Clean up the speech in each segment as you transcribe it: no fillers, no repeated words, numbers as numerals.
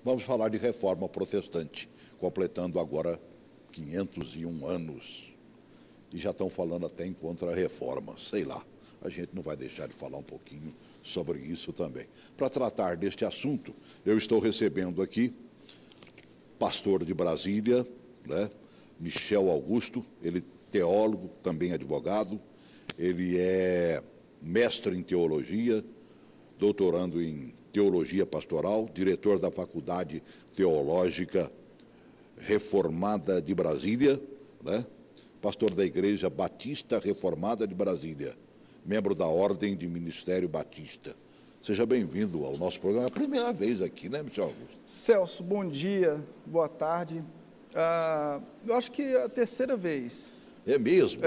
Vamos falar de reforma protestante, completando agora 501 anos. E já estão falando até em contra-reforma, sei lá. A gente não vai deixar de falar um pouquinho sobre isso também. Para tratar deste assunto, eu estou recebendo aqui pastor de Brasília, né, Michel Augusto, ele teólogo, também advogado, ele é mestre em teologia, doutorando em teologia pastoral, diretor da Faculdade Teológica Reformada de Brasília, né? Pastor da Igreja Batista Reformada de Brasília, membro da Ordem de Ministério Batista. Seja bem-vindo ao nosso programa. É a primeira vez aqui, né, Michel Augusto? Celso, bom dia, boa tarde. Eu acho que é a terceira vez. É mesmo?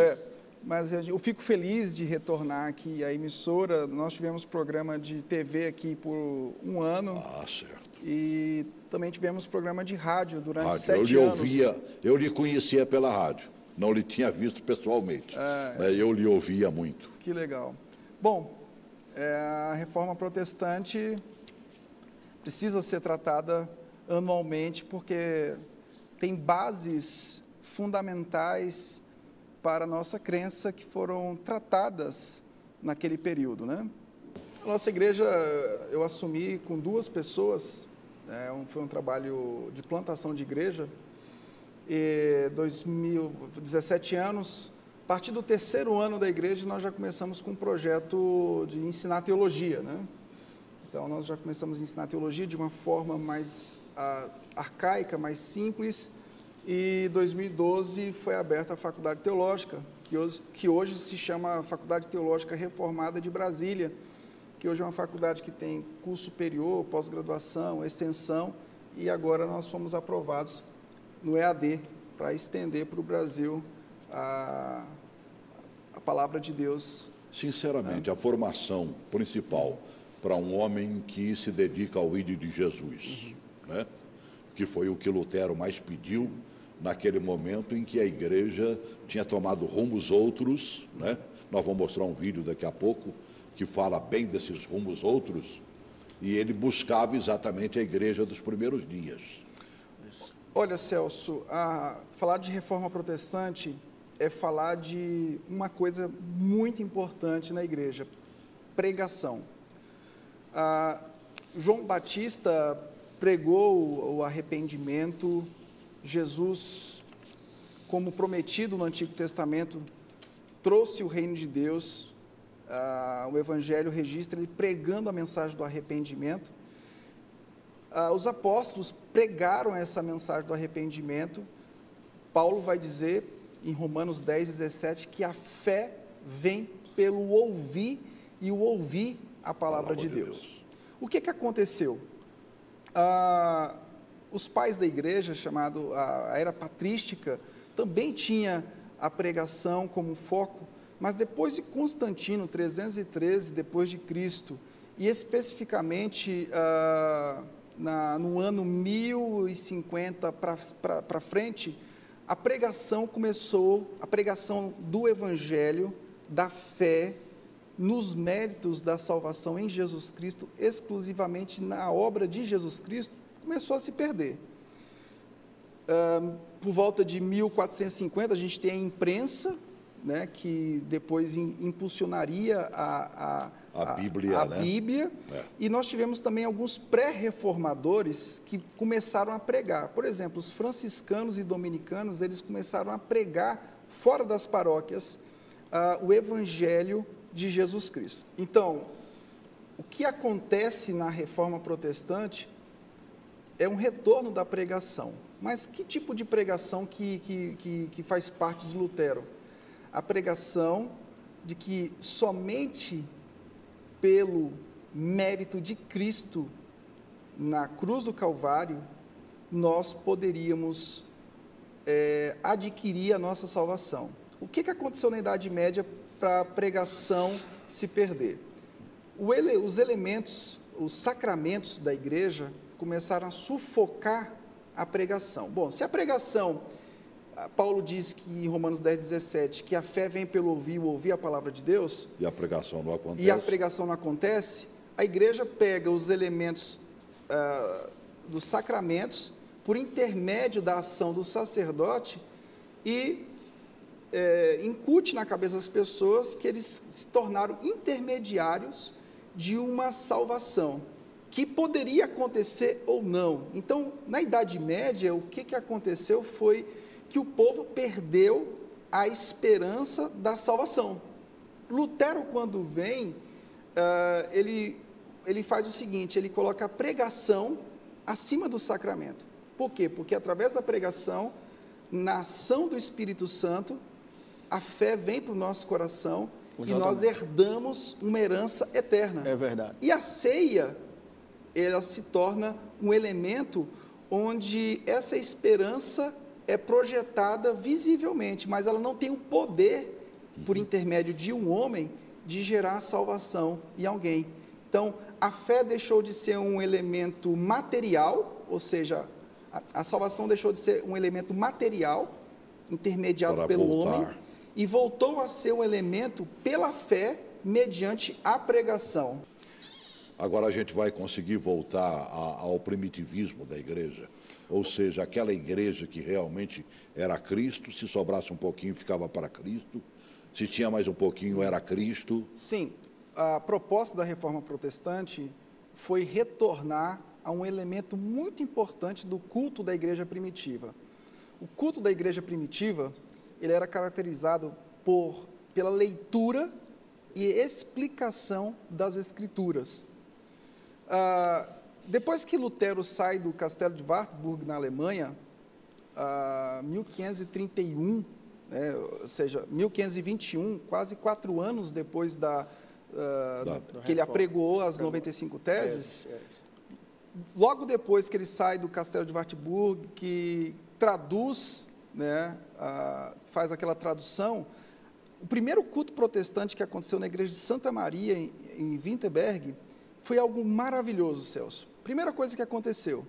Mas eu fico feliz de retornar aqui à emissora. Nós tivemos programa de TV aqui por um ano. Ah, certo. E também tivemos programa de rádio durante 7 anos. Eu lhe conhecia pela rádio, não lhe tinha visto pessoalmente. Eu lhe ouvia muito. Que legal. Bom, a reforma protestante precisa ser tratada anualmente porque tem bases fundamentais para a nossa crença que foram tratadas naquele período, né? A nossa igreja, eu assumi com 2 pessoas, foi um trabalho de plantação de igreja, e 17 anos, a partir do 3º ano da igreja, nós já começamos com um projeto de ensinar teologia, né? Então, nós já começamos a ensinar teologia de uma forma mais arcaica, mais simples, e em 2012 foi aberta a Faculdade Teológica, que hoje se chama Faculdade Teológica Reformada de Brasília, que hoje é uma faculdade que tem curso superior, pós-graduação, extensão, e agora nós fomos aprovados no EAD para estender para o Brasil a palavra de Deus. Sinceramente, a formação principal para um homem que se dedica ao ID de Jesus, né? Que foi o que Lutero mais pediu naquele momento em que a igreja tinha tomado rumos outros, né? Nós vamos mostrar um vídeo daqui a pouco que fala bem desses rumos outros, e ele buscava exatamente a igreja dos primeiros dias. Olha, Celso, falar de reforma protestante é falar de uma coisa muito importante na igreja: pregação. João Batista pregou o arrependimento. Jesus, como prometido no Antigo Testamento, trouxe o reino de Deus. O Evangelho registra ele pregando a mensagem do arrependimento. Os apóstolos pregaram essa mensagem do arrependimento. Paulo vai dizer em Romanos 10:17 que a fé vem pelo ouvir, e o ouvir a palavra de Deus. O que aconteceu? Os pais da igreja, chamado a era patrística, também tinha a pregação como foco, mas depois de Constantino, 313 depois de Cristo, e especificamente no ano 1050 para frente, a pregação do Evangelho, da fé, nos méritos da salvação em Jesus Cristo, exclusivamente na obra de Jesus Cristo, começou a se perder. Por volta de 1450, a gente tem a imprensa, né, que depois impulsionaria a Bíblia, e nós tivemos também alguns pré-reformadores que começaram a pregar. Por exemplo, os franciscanos e dominicanos, eles começaram a pregar fora das paróquias o Evangelho de Jesus Cristo. Então, o que acontece na reforma protestante é um retorno da pregação. Mas que tipo de pregação que faz parte de Lutero? A pregação de que somente pelo mérito de Cristo na cruz do Calvário nós poderíamos adquirir a nossa salvação. O que aconteceu na Idade Média para a pregação se perder? Os elementos, os sacramentos da igreja começaram a sufocar a pregação. Bom, se a pregação, Paulo diz que em Romanos 10:17, que a fé vem pelo ouvir, o ouvir a palavra de Deus, e a pregação não acontece, a igreja pega os elementos dos sacramentos por intermédio da ação do sacerdote e incute na cabeça das pessoas que eles se tornaram intermediários de uma salvação, que poderia acontecer ou não. Então, na Idade Média, o que aconteceu foi que o povo perdeu a esperança da salvação. Lutero, quando vem, ele faz o seguinte, ele coloca a pregação acima do sacramento. Por quê? Porque através da pregação, na ação do Espírito Santo, a fé vem para o nosso coração e nós herdamos uma herança eterna. É verdade. E a ceia, ela se torna um elemento onde essa esperança é projetada visivelmente, mas ela não tem o poder, por intermédio de um homem, de gerar salvação em alguém. Então, a fé deixou de ser um elemento material, ou seja, a salvação deixou de ser um elemento material, intermediado pelo homem, e voltou a ser um elemento pela fé, mediante a pregação. Agora a gente vai conseguir voltar ao primitivismo da igreja, ou seja, aquela igreja que realmente era Cristo, se sobrasse um pouquinho ficava para Cristo, se tinha mais um pouquinho era Cristo. Sim, a proposta da Reforma Protestante foi retornar a um elemento muito importante do culto da igreja primitiva. O culto da igreja primitiva, ele era caracterizado pela leitura e explicação das Escrituras. Depois que Lutero sai do castelo de Wartburg, na Alemanha, 1531, ou seja, 1521, quase 4 anos depois que ele apregoou as 95 teses, logo depois que ele sai do castelo de Wartburg, que traduz, faz aquela tradução, o primeiro culto protestante que aconteceu na igreja de Santa Maria, em Wittenberg, foi algo maravilhoso, Celso. Primeira coisa que aconteceu,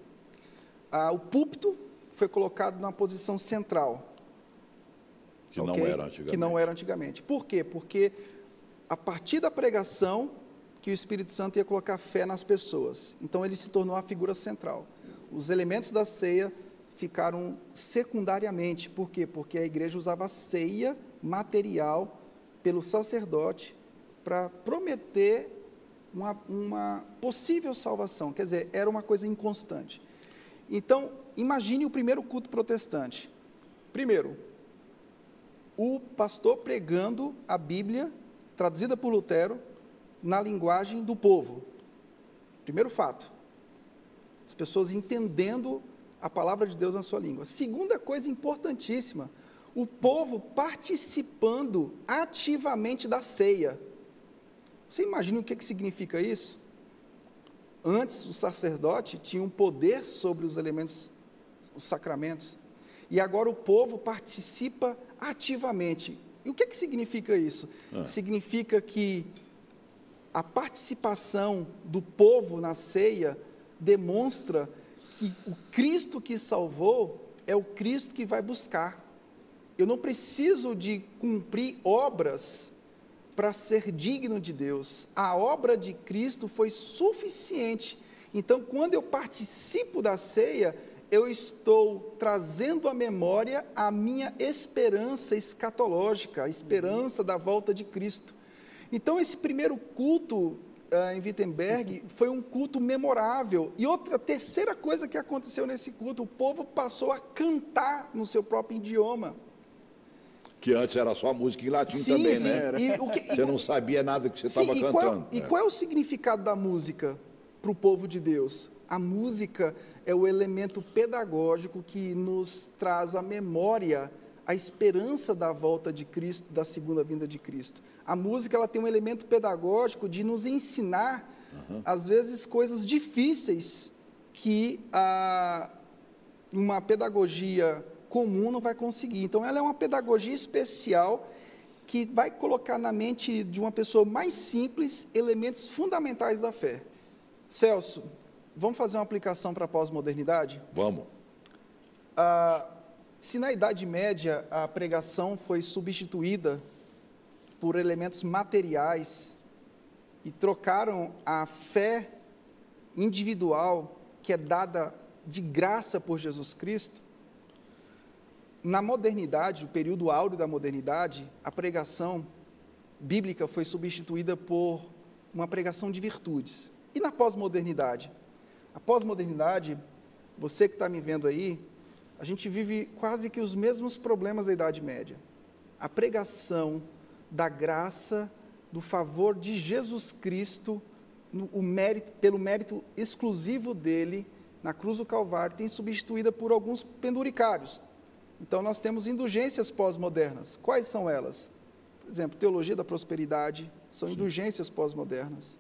o púlpito foi colocado numa posição central. Que não era antigamente. Que não era antigamente. Por quê? Porque a partir da pregação, que o Espírito Santo ia colocar fé nas pessoas. Então, ele se tornou a figura central. Os elementos da ceia ficaram secundariamente. Por quê? Porque a igreja usava a ceia material pelo sacerdote para prometer uma possível salvação. Quer dizer, era uma coisa inconstante. Então, imagine o primeiro culto protestante. Primeiro, o pastor pregando a Bíblia, traduzida por Lutero, na linguagem do povo. Primeiro fato. As pessoas entendendo a palavra de Deus na sua língua. Segunda coisa importantíssima, o povo participando ativamente da ceia. Você imagina o que significa isso? Antes, o sacerdote tinha um poder sobre os elementos, os sacramentos, e agora o povo participa ativamente. E o que significa isso? Significa que a participação do povo na ceia demonstra que o Cristo que salvou é o Cristo que vai buscar. Eu não preciso de cumprir obras para ser digno de Deus. A obra de Cristo foi suficiente. Então, quando eu participo da ceia, eu estou trazendo à memória a minha esperança escatológica, a esperança da volta de Cristo. Então, esse primeiro culto em Wittenberg foi um culto memorável. E terceira coisa que aconteceu nesse culto, o povo passou a cantar no seu próprio idioma. Que antes era só música em latim também, sim. né? Você não sabia nada que você estava cantando. Qual é o significado da música para o povo de Deus? A música é o elemento pedagógico que nos traz à memória a esperança da volta de Cristo, da segunda vinda de Cristo. A música, ela tem um elemento pedagógico de nos ensinar, às vezes, coisas difíceis que uma pedagogia comum não vai conseguir. Então, ela é uma pedagogia especial que vai colocar na mente de uma pessoa mais simples elementos fundamentais da fé. Celso, vamos fazer uma aplicação para a pós-modernidade? Vamos. Se na Idade Média a pregação foi substituída por elementos materiais e trocaram a fé individual, que é dada de graça por Jesus Cristo, na modernidade, o período áureo da modernidade, a pregação bíblica foi substituída por uma pregação de virtudes. E na pós-modernidade? A pós-modernidade, você que está me vendo aí, a gente vive quase que os mesmos problemas da Idade Média. A pregação da graça, do favor de Jesus Cristo, pelo mérito exclusivo dele, na cruz do Calvário, tem substituída por alguns penduricários. Então, nós temos indulgências pós-modernas. Quais são elas? Por exemplo, teologia da prosperidade, são indulgências pós-modernas.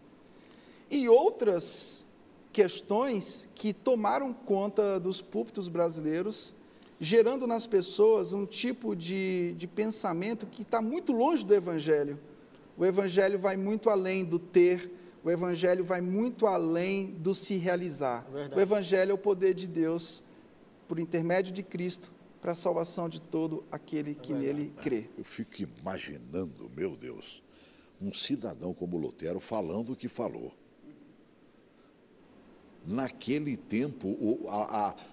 E outras questões que tomaram conta dos púlpitos brasileiros, gerando nas pessoas um tipo de pensamento que está muito longe do Evangelho. O Evangelho vai muito além do ter, o Evangelho vai muito além do se realizar. O Evangelho é o poder de Deus, por intermédio de Cristo, para a salvação de todo aquele que nele crê. Eu fico imaginando, meu Deus, um cidadão como Lutero falando o que falou. Naquele tempo,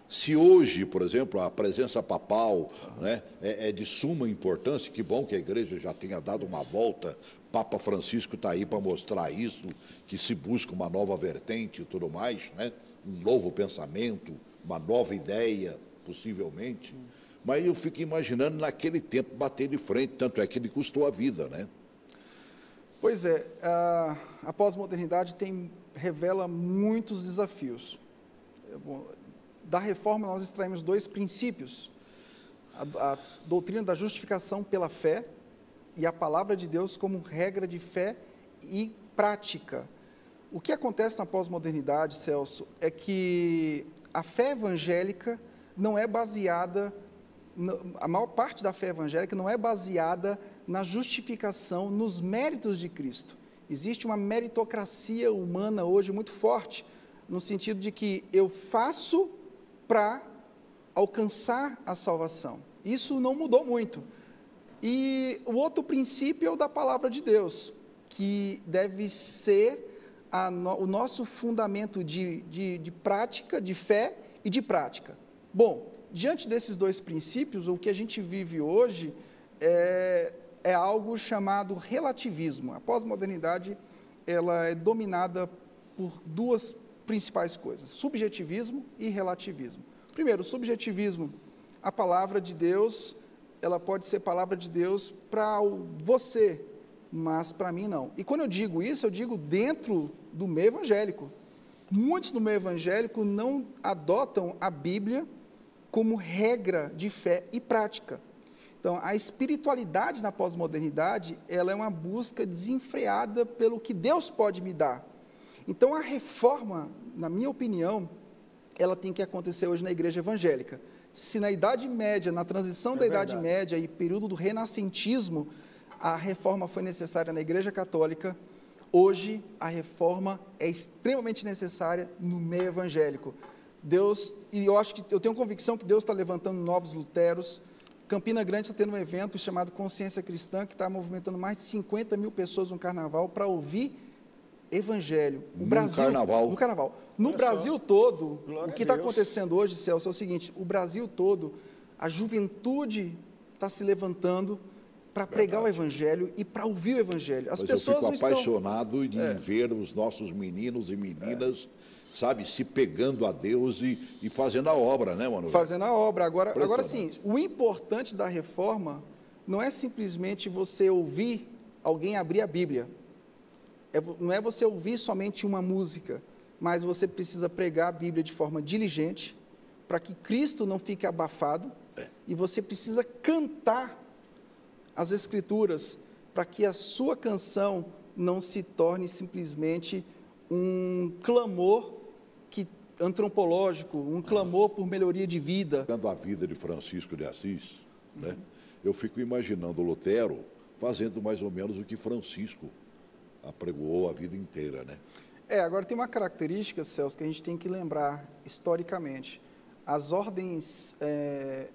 se hoje, por exemplo, a presença papal, né, é de suma importância, que bom que a igreja já tenha dado uma volta, Papa Francisco está aí para mostrar isso, que se busca uma nova vertente e tudo mais, né, um novo pensamento, uma nova ideia, possivelmente, mas eu fico imaginando naquele tempo bater de frente, tanto é que ele custou a vida, né? Pois é, a pós-modernidade revela muitos desafios. Da reforma nós extraímos 2 princípios, a doutrina da justificação pela fé e a palavra de Deus como regra de fé e prática. O que acontece na pós-modernidade, Celso, é que a fé evangélica não é baseada, a maior parte da fé evangélica não é baseada na justificação, nos méritos de Cristo. Existe uma meritocracia humana hoje muito forte, no sentido de que eu faço para alcançar a salvação. Isso não mudou muito. E o outro princípio é o da palavra de Deus, que deve ser o nosso fundamento de prática, de fé e de prática. Bom, diante desses 2 princípios, o que a gente vive hoje é algo chamado relativismo. A pós-modernidade, ela é dominada por 2 principais coisas, subjetivismo e relativismo. Primeiro, o subjetivismo, a palavra de Deus, ela pode ser palavra de Deus para você, mas para mim não. E quando eu digo isso, eu digo dentro do meio evangélico. Muitos no meio evangélico não adotam a Bíblia como regra de fé e prática. Então, a espiritualidade na pós-modernidade, ela é uma busca desenfreada pelo que Deus pode me dar. Então, a reforma, na minha opinião, ela tem que acontecer hoje na igreja evangélica. Se na Idade Média, na transição da Idade Média e período do renascentismo, a reforma foi necessária na igreja católica, hoje a reforma é extremamente necessária no meio evangélico. E eu tenho convicção que Deus está levantando novos luteros. Campina Grande está tendo um evento chamado Consciência Cristã, que está movimentando mais de 50 mil pessoas no carnaval para ouvir evangelho. No carnaval. No Brasil todo, o que está acontecendo hoje, Celso, é o seguinte: o Brasil todo, a juventude está se levantando para pregar o evangelho e para ouvir o evangelho. As pessoas eu fico apaixonado em ver os nossos meninos e meninas, sabe, se pegando a Deus e fazendo a obra, né, Manuel? Fazendo a obra. Agora sim, o importante da reforma não é simplesmente você ouvir alguém abrir a Bíblia. Não é você ouvir somente uma música, mas você precisa pregar a Bíblia de forma diligente, para que Cristo não fique abafado, e você precisa cantar as Escrituras, para que a sua canção não se torne simplesmente um clamor antropológico, um clamor por melhoria de vida. Dando a vida de Francisco de Assis, né? Eu fico imaginando Lutero fazendo mais ou menos o que Francisco apregoou a vida inteira, né? Agora tem uma característica, Celso, que a gente tem que lembrar historicamente. As ordens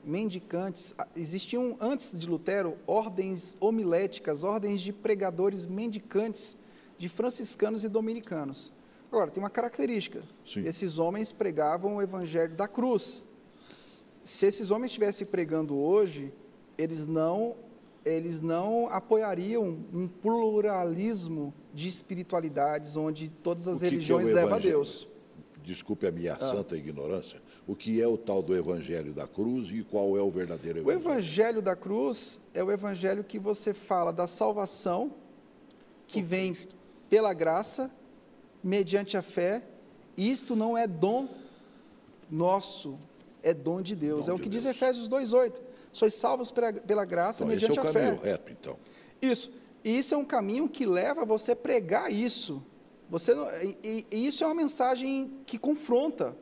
mendicantes, existiam antes de Lutero ordens homiléticas, ordens de pregadores mendicantes, de franciscanos e dominicanos. Agora, tem uma característica. Sim. Esses homens pregavam o evangelho da cruz. Se esses homens estivessem pregando hoje, eles não apoiariam um pluralismo de espiritualidades onde todas as religiões levam a Deus. Desculpe a minha santa ignorância. O que é o tal do evangelho da cruz e qual é o verdadeiro evangelho? O evangelho da cruz é o evangelho que você fala da salvação que vem pela graça, mediante a fé. Isto não é dom nosso, é dom de Deus. É o que diz Efésios 2:8. Sois salvos pela graça, Então, mediante esse é o a fé. caminho reto, então. Isso. E isso é um caminho que leva você a pregar isso. E isso é uma mensagem que confronta,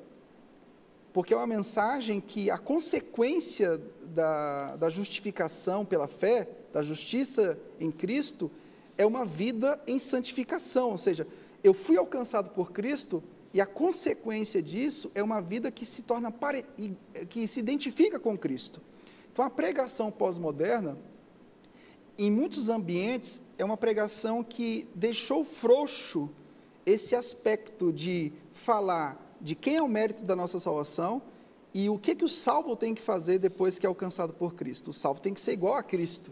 porque é uma mensagem que a consequência da justificação pela fé, da justiça em Cristo, é uma vida em santificação. Ou seja, eu fui alcançado por Cristo e a consequência disso é uma vida que se torna que se identifica com Cristo. Então, a pregação pós-moderna, em muitos ambientes, é uma pregação que deixou frouxo esse aspecto de falar de quem é o mérito da nossa salvação e o que o salvo tem que fazer depois que é alcançado por Cristo. O salvo tem que ser igual a Cristo.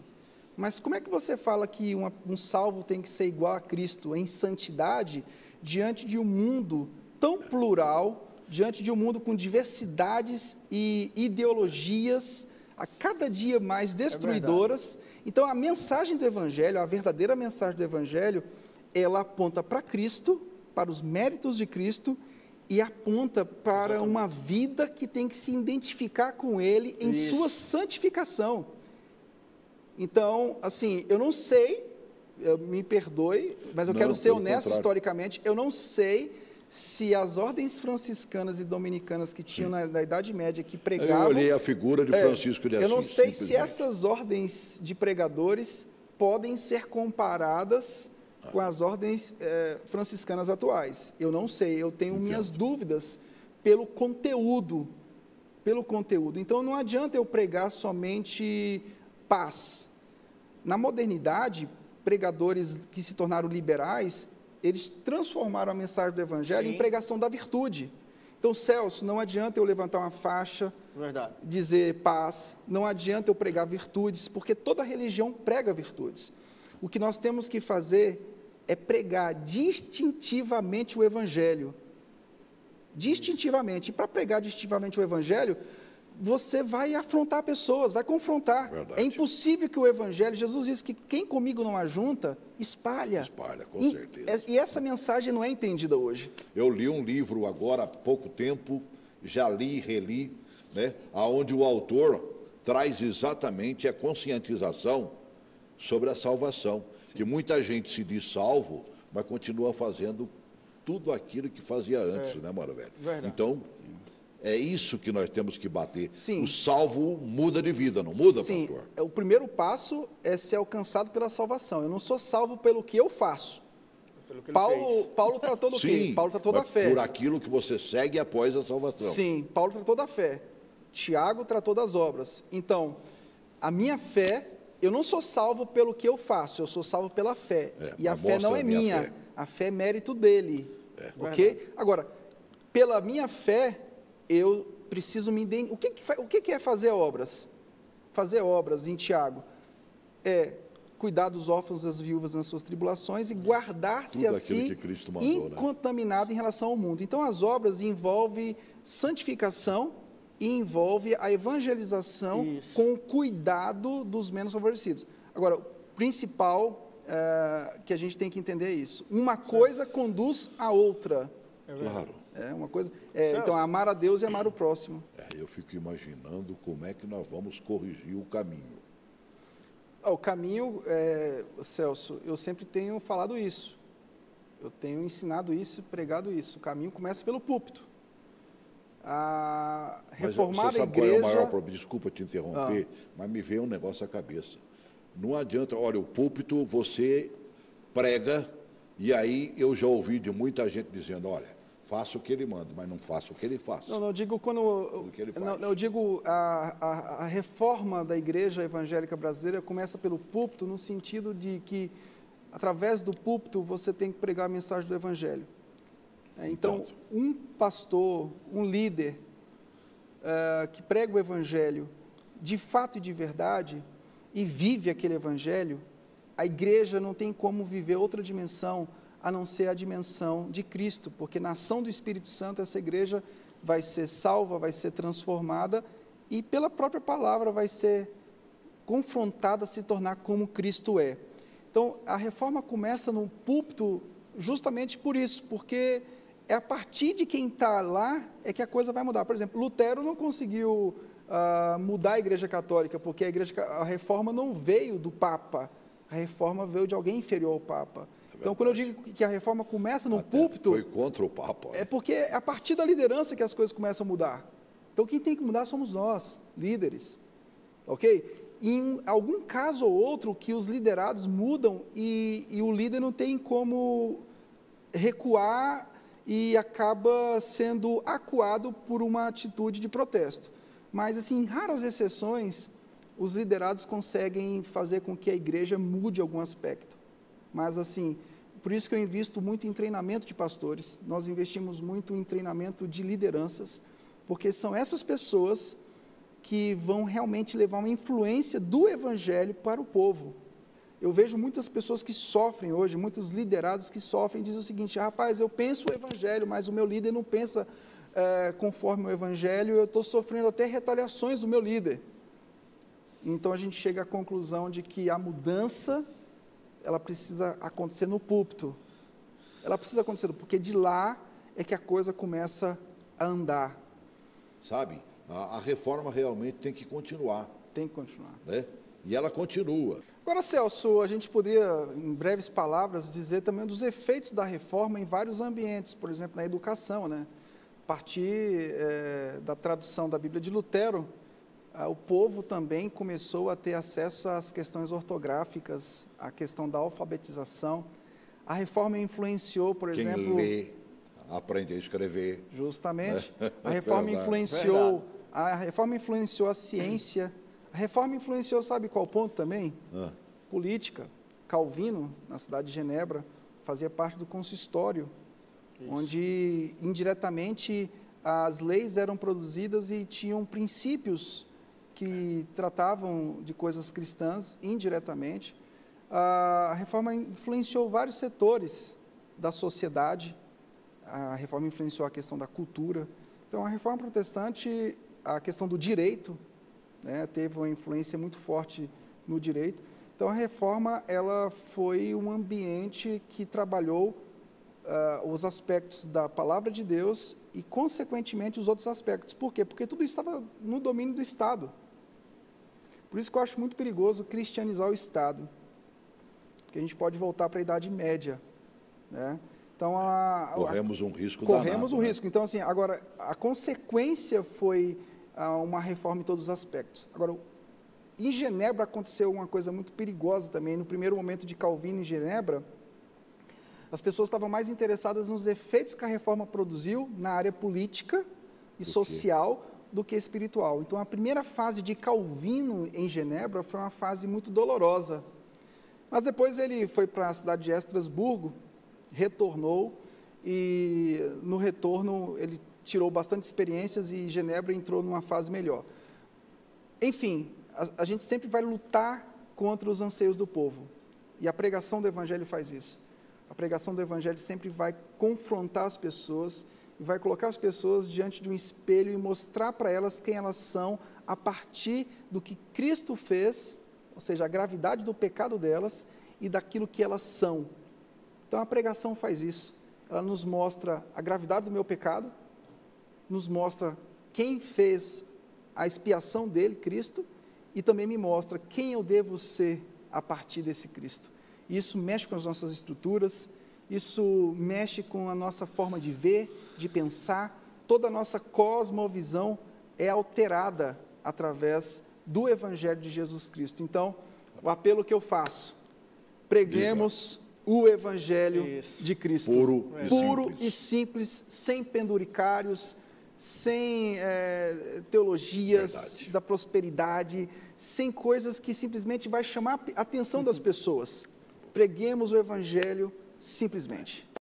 Mas como é que você fala que um salvo tem que ser igual a Cristo em santidade diante de um mundo tão plural, diante de um mundo com diversidades e ideologias a cada dia mais destruidoras? Então, a mensagem do Evangelho, a verdadeira mensagem do Evangelho, ela aponta para Cristo, para os méritos de Cristo, e aponta para uma vida que tem que se identificar com Ele em sua santificação. Então, assim, eu não sei, me perdoe, mas eu quero ser honesto historicamente, eu não sei se as ordens franciscanas e dominicanas que tinham na Idade Média, que pregavam... Eu olhei a figura de Francisco de Assis. Eu não sei se essas ordens de pregadores podem ser comparadas com as ordens franciscanas atuais. Eu não sei, eu tenho minhas dúvidas pelo conteúdo. Então, não adianta eu pregar somente paz. Na modernidade, pregadores que se tornaram liberais, eles transformaram a mensagem do Evangelho em pregação da virtude. Então, Celso, não adianta eu levantar uma faixa, dizer paz, não adianta eu pregar virtudes, porque toda religião prega virtudes. O que nós temos que fazer é pregar distintivamente o Evangelho. Distintivamente. E para pregar distintivamente o Evangelho, você vai afrontar pessoas, vai confrontar. Verdade. É impossível que o Evangelho, Jesus disse que quem comigo não ajunta, espalha. Espalha, com certeza. E essa mensagem não é entendida hoje. Eu li um livro agora há pouco tempo, já li e reli, né, onde o autor traz exatamente a conscientização sobre a salvação. Sim. Que muita gente se diz salvo, mas continua fazendo tudo aquilo que fazia antes, né, Mara Velho? Verdade. Então, é isso que nós temos que bater. Sim. O salvo muda de vida, não muda, Sim. pastor? O primeiro passo é ser alcançado pela salvação. Eu não sou salvo pelo que eu faço. Paulo tratou do quê? Paulo tratou da fé. Por aquilo que você segue após a salvação. Sim, Paulo tratou da fé. Tiago tratou das obras. Então, a minha fé, eu não sou salvo pelo que eu faço, eu sou salvo pela fé. E a fé não é minha, a fé é mérito dele. Ok? Agora, pela minha fé, eu preciso me identificar. O que é fazer obras? Fazer obras em Tiago é cuidar dos órfãos e das viúvas nas suas tribulações e guardar-se a si incontaminado em relação ao mundo. Então, as obras envolvem santificação e envolve a evangelização com o cuidado dos menos favorecidos. Agora, o principal que a gente tem que entender é isso. Uma coisa conduz a outra. Claro. Uma coisa. Então, amar a Deus e amar o próximo. Eu fico imaginando como é que nós vamos corrigir o caminho. O caminho, Celso, eu sempre tenho falado isso. Eu tenho ensinado isso, pregado isso. O caminho começa pelo púlpito. A reformada igreja... Qual é o maior problema? Desculpa te interromper, mas me veio um negócio à cabeça. Não adianta, olha, o púlpito você prega, e aí eu já ouvi de muita gente dizendo, olha, faça o que ele manda, mas não faça o que ele faz. Não, eu digo quando... eu digo a reforma da igreja evangélica brasileira começa pelo púlpito, no sentido de que, através do púlpito, você tem que pregar a mensagem do evangelho. Então, um pastor, um líder que prega o evangelho de fato e de verdade e vive aquele evangelho, a igreja não tem como viver outra dimensão a não ser a dimensão de Cristo, porque na ação do Espírito Santo essa igreja vai ser salva, vai ser transformada e pela própria palavra vai ser confrontada a se tornar como Cristo é. Então, a reforma começa no púlpito justamente por isso, porque é a partir de quem está lá é que a coisa vai mudar. Por exemplo, Lutero não conseguiu mudar a Igreja Católica, porque a reforma não veio do Papa, a reforma veio de alguém inferior ao Papa. Então, quando eu digo que a reforma começa no púlpito... Foi contra o Papa. É porque é a partir da liderança que as coisas começam a mudar. Então, quem tem que mudar somos nós, líderes. Ok? Em algum caso ou outro que os liderados mudam e o líder não tem como recuar e acaba sendo acuado por uma atitude de protesto. Mas, assim, em raras exceções, os liderados conseguem fazer com que a igreja mude algum aspecto. Mas, assim, por isso que eu invisto muito em treinamento de pastores, nós investimos muito em treinamento de lideranças, porque são essas pessoas que vão realmente levar uma influência do evangelho para o povo. Eu vejo muitas pessoas que sofrem hoje, muitos liderados que sofrem, dizem o seguinte: rapaz, eu penso o evangelho, mas o meu líder não pensa conforme o evangelho, eu estou sofrendo até retaliações do meu líder. Então a gente chega à conclusão de que a mudança, ela precisa acontecer no púlpito. Ela precisa acontecer, porque de lá é que a coisa começa a andar. Sabe, a reforma realmente tem que continuar. Tem que continuar. Né? E ela continua. Agora, Celso, a gente poderia, em breves palavras, dizer também dos efeitos da reforma em vários ambientes, por exemplo, na educação, né? A partir da tradução da Bíblia de Lutero, o povo também começou a ter acesso às questões ortográficas, à questão da alfabetização. A reforma influenciou, por exemplo... Quem lê, aprende a escrever. Justamente. A reforma influenciou... A reforma influenciou a ciência. A reforma influenciou, sabe qual ponto também? Política. Calvino, na cidade de Genebra, fazia parte do consistório, onde indiretamente as leis eram produzidas e tinham princípios que tratavam de coisas cristãs indiretamente. A reforma influenciou vários setores da sociedade. A reforma influenciou a questão da cultura. Então, a reforma protestante, a questão do direito, né, teve uma influência muito forte no direito. Então, a reforma ela foi um ambiente que trabalhou os aspectos da palavra de Deus e, consequentemente, os outros aspectos. Por quê? Porque tudo isso estava no domínio do Estado. Por isso que eu acho muito perigoso cristianizar o Estado, porque a gente pode voltar para a Idade Média, né? Então, corremos um risco Corremos danado, um risco. Então, assim, agora, a consequência foi uma reforma em todos os aspectos. Agora, em Genebra aconteceu uma coisa muito perigosa também. No primeiro momento de Calvino em Genebra, as pessoas estavam mais interessadas nos efeitos que a reforma produziu na área política e social do que espiritual. Então, a primeira fase de Calvino em Genebra foi uma fase muito dolorosa. Mas depois ele foi para a cidade de Estrasburgo, retornou, e no retorno ele tirou bastante experiências e Genebra entrou numa fase melhor. Enfim, a gente sempre vai lutar contra os anseios do povo, e a pregação do Evangelho faz isso. A pregação do Evangelho sempre vai confrontar as pessoas, e vai colocar as pessoas diante de um espelho e mostrar para elas quem elas são a partir do que Cristo fez, ou seja, a gravidade do pecado delas e daquilo que elas são. Então, a pregação faz isso. Ela nos mostra a gravidade do meu pecado, nos mostra quem fez a expiação dele, Cristo, e também me mostra quem eu devo ser a partir desse Cristo. Isso mexe com as nossas estruturas, isso mexe com a nossa forma de ver, de pensar, toda a nossa cosmovisão é alterada através do Evangelho de Jesus Cristo. Então, o apelo que eu faço, preguemos o Evangelho de Cristo. Puro e simples, sem penduricários, sem teologias da prosperidade, sem coisas que simplesmente vai chamar a atenção das pessoas. Preguemos o Evangelho simplesmente.